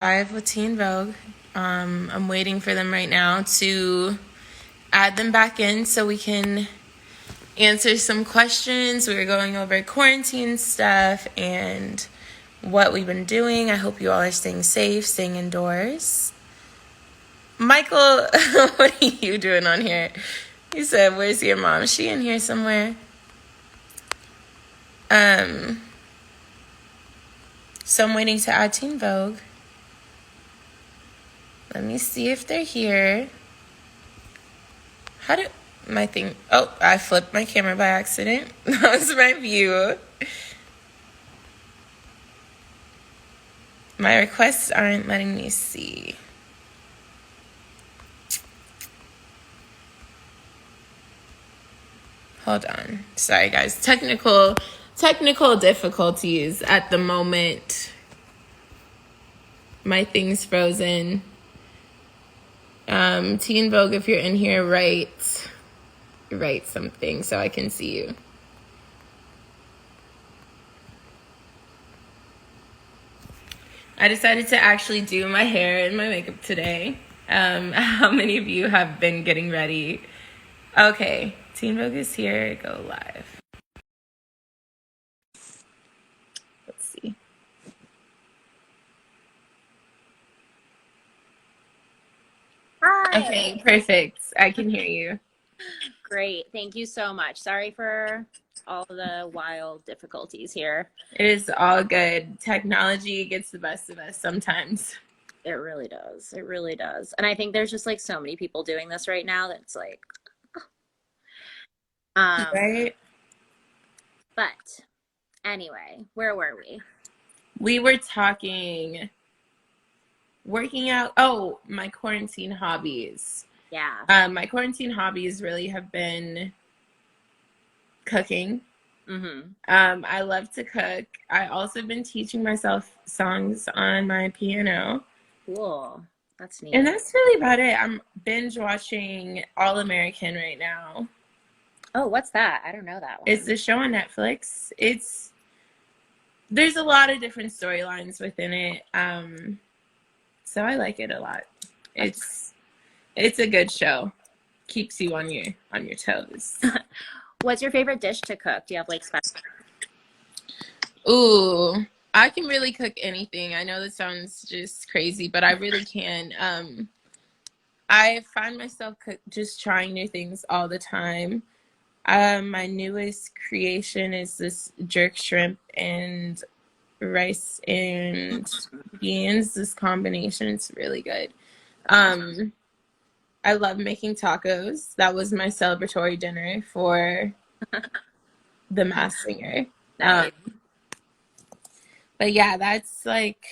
Live with Teen Vogue. I'm waiting for them right now to add them back in so we can answer some questions. We were going over quarantine stuff and what we've been doing. I hope you all are staying safe, staying indoors. Michael, what are you doing on here? He said, "Where's your mom? Is she in here somewhere?" So I'm waiting to add Teen Vogue. Let me see if they're here. How did my thing... Oh, I flipped my camera by accident. That was my view. My requests aren't letting me see. Hold on. Sorry, guys. Technical difficulties at the moment. My thing's frozen. Teen Vogue, if you're in here, write something so I can see you. I decided to actually do my hair and my makeup today. How many of you have been getting ready? Okay, Teen Vogue is here. Go live. Let's see. Hi. Okay, perfect. I can hear you. Great. Thank you so much. Sorry for all the wild difficulties here. It is all good. Technology gets the best of us sometimes. It really does. It really does. And I think there's just like so many people doing this right now that's like, um, Right? but anyway, where were we? We were talking working out. Oh, my quarantine hobbies. Yeah. My quarantine hobbies really have been cooking. Mm-hmm. I love to cook. I also been teaching myself songs on my piano. Cool. That's And neat. that's really about it. I'm binge watching All American right now. Oh, what's that? I don't know that It's one. a show on Netflix. There's a lot of different storylines within it. So I like it a lot. It's a good show. Keeps you on your toes. What's your favorite dish to cook? Do you have like special? Ooh, I can really cook anything. I know that sounds just crazy, but I really can. I find myself just trying new things all the time. My newest creation is this jerk shrimp and rice and beans. This combination, it's really good. Um, I love making tacos. That was my celebratory dinner for the Mass Singer. Nice. But yeah, that's like,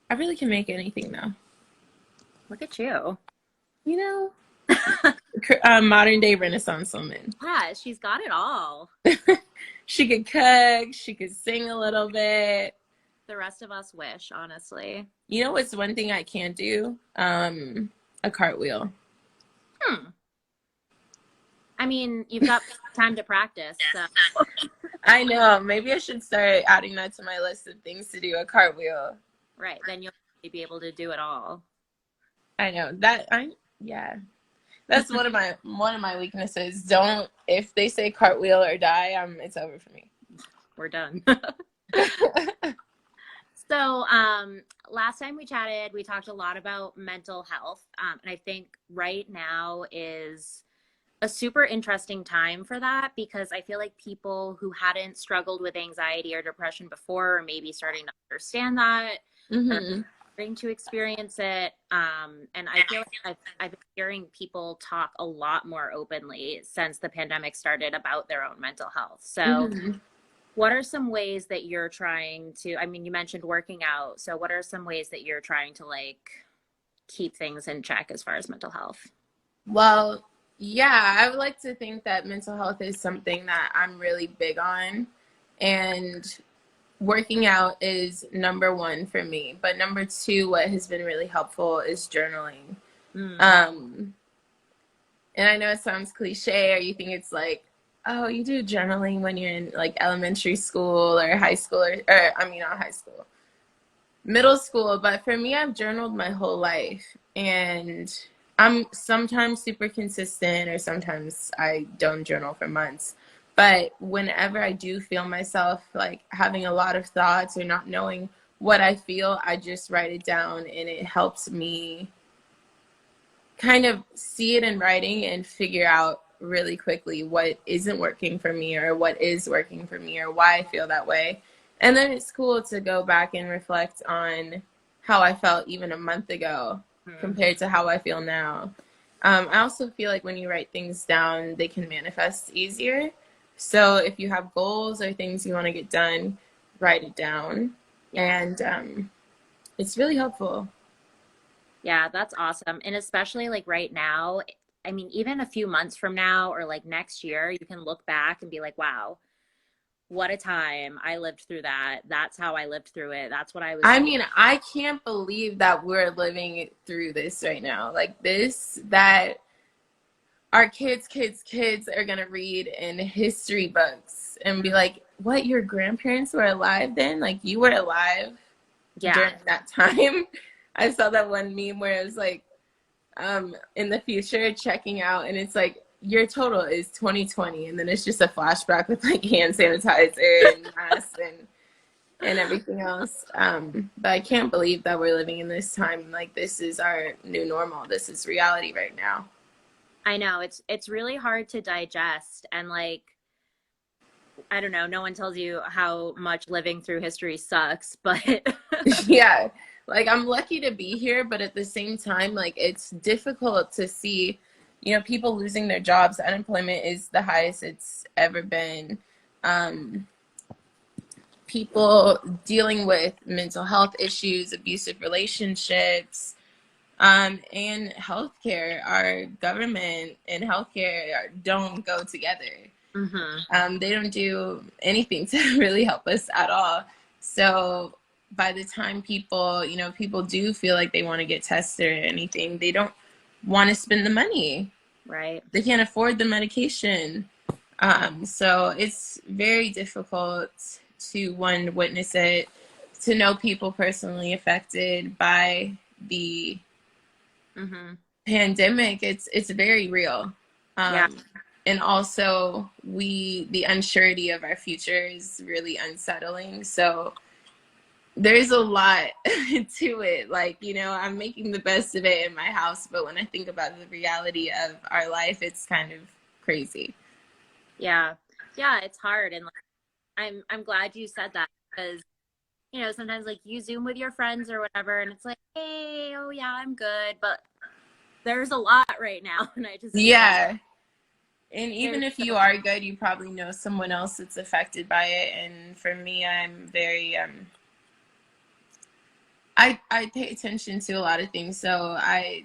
I really can make anything though. Look at you. You know, modern day Renaissance woman. Yeah, she's got it all. She could cook, she could sing a little bit. The rest of us wish, honestly. You know what's one thing I can't do? A cartwheel. Hmm. I mean, you've got time to practice, so I know. Maybe I should start adding that to my list of things to do, a cartwheel. right, then you'll be able to do it all. I know. Yeah. That's one of my weaknesses. Don't If they say cartwheel or die, it's over for me. We're done. So, last time we chatted, we talked a lot about mental health. And I think right now is a super interesting time for that because I feel like people who hadn't struggled with anxiety or depression before are maybe starting to understand that or Hmm. starting to experience it. And I feel like I've been hearing people talk a lot more openly since the pandemic started about their own mental health. So, Hmm. what are some ways that you're trying to, I mean, you mentioned working out. So what are some ways that you're trying to like keep things in check as far as mental health? Well, yeah, I would like to think that mental health is something that I'm really big on. And working out is number one for me. But number two, what has been really helpful is journaling. Mm, Um, and I know it sounds cliche, or you think it's like, oh, you do journaling when you're in like elementary school or high school, or I mean, not high school. middle school, but for me, I've journaled my whole life, and I'm sometimes super consistent, or sometimes I don't journal for months. But whenever I do feel myself like having a lot of thoughts or not knowing what I feel, I just write it down, and it helps me kind of see it in writing and figure out really quickly what isn't working for me or what is working for me or why I feel that way. And then it's cool to go back and reflect on how I felt even a month ago Hmm. compared to how I feel now. I also feel like when you write things down, they can manifest easier. So if you have goals or things you want to get done, write it down. Yeah. And it's really helpful. Yeah, that's awesome. And especially like right now, I mean, even a few months from now or like next year, you can look back and be like, wow, what a time. I lived through that. That's how I lived through it. That's what I was I feeling. mean, I can't believe that we're living through this right now. Like this, that our kids are gonna read in history books and be like, what, your grandparents were alive then? Like you were alive Yeah. during that time? I saw that one meme where it was like, in the future checking out and it's like your total is 2020 and then it's just a flashback with like hand sanitizer and masks and everything else. But I can't believe that we're living in this time. Like this is our new normal. This is reality right now. I know it's really hard to digest and like I don't know, no one tells you how much living through history sucks, but Yeah. Like I'm lucky to be here, but at the same time, like it's difficult to see, people losing their jobs. Unemployment is the highest it's ever been. Um, People dealing with mental health issues, abusive relationships, and healthcare. Our government and healthcare don't go together. hmm. They don't do anything to really help us at all. So by the time people do feel like they want to get tested or anything, they don't want to spend the money. Right. They can't afford the medication. So it's very difficult to one witness it, to know people personally affected by the Hmm. pandemic. It's very real. Yeah. And also the unsurety of our future is really unsettling. So there's a lot to it. Like, I'm making the best of it in my house, but when I think about the reality of our life, it's kind of crazy. Yeah. Yeah, it's hard and like I'm glad you said that because sometimes like you Zoom with your friends or whatever and it's like, "Hey, oh yeah, I'm good." But there's a lot right now and I just feel like Yeah. And there's even if you so are good, you probably know someone else that's affected by it. And for me, I'm very I pay attention to a lot of things, so I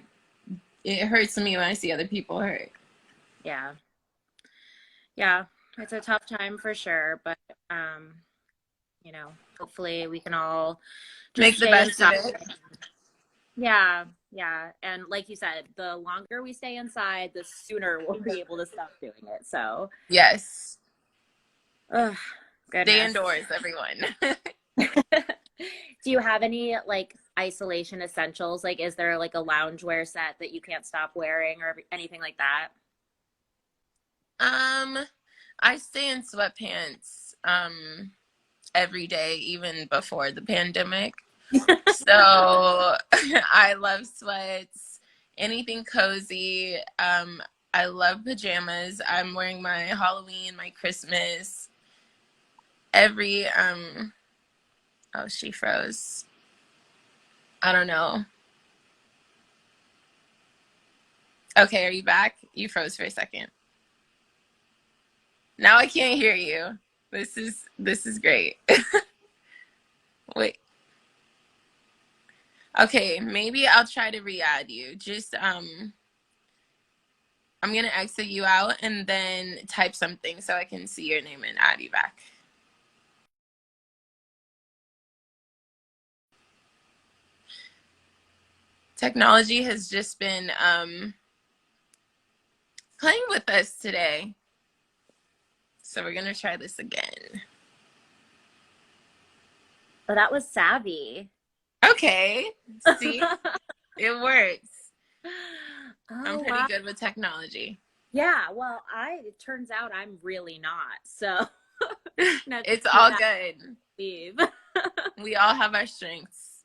it hurts me when I see other people hurt. yeah. Yeah, it's a tough time for sure, but hopefully we can all just Make the stay best of inside. it. Yeah, yeah. And like you said, the longer we stay inside, the sooner we'll be able to stop doing it. So, Yes. ugh, Stay goodness. indoors, everyone. Do you have any like isolation essentials? Like, is there like a loungewear set that you can't stop wearing or anything like that? um, I stay in sweatpants every day, even before the pandemic. So I love sweats, anything cozy. I love pajamas. I'm wearing my Halloween, my Christmas, every oh, she froze. I don't know. Okay, are you back? You froze for a second. Now I can't hear you. This is great. Wait. Okay, maybe I'll try to re-add you. Just I'm gonna exit you out and then type something so I can see your name and add you back. Technology has just been playing with us today. So we're gonna try this again. Oh, that was savvy. Okay. See, it works. I'm Oh, pretty wow. good with technology. Yeah, well, it turns out I'm really not. So now It's keep all that good. leave. We all have our strengths.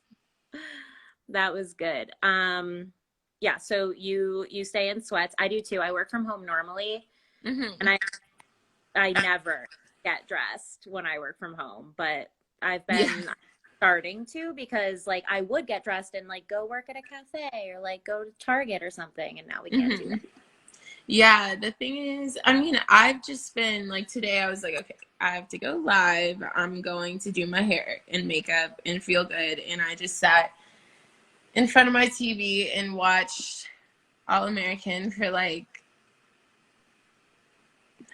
That was good. Yeah, so you stay in sweats. I do too. I work from home normally, and Hmm. I never get dressed when I work from home, but I've Yeah. been starting to because like I would get dressed and like go work at a cafe or like go to Target or something, and now we can't do Hmm. that. Yeah, the thing is, I mean, I've just been like today I was like, okay, I have to go live. I'm going to do my hair and makeup and feel good. And I just sat in front of my TV and watched All American for like,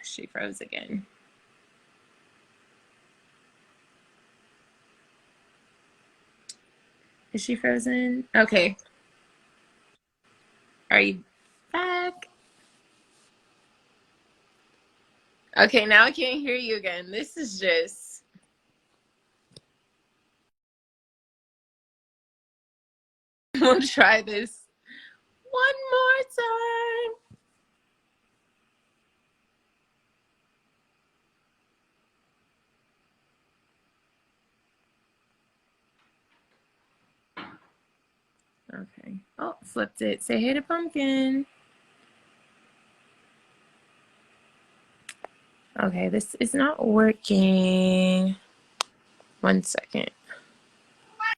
she froze again. Is she frozen? Okay. Are you back? Okay, now I can't hear you again. This is just, we'll try this one more time. Okay. Oh, flipped it. Say hey to Pumpkin. Okay, this is not working. 1 second.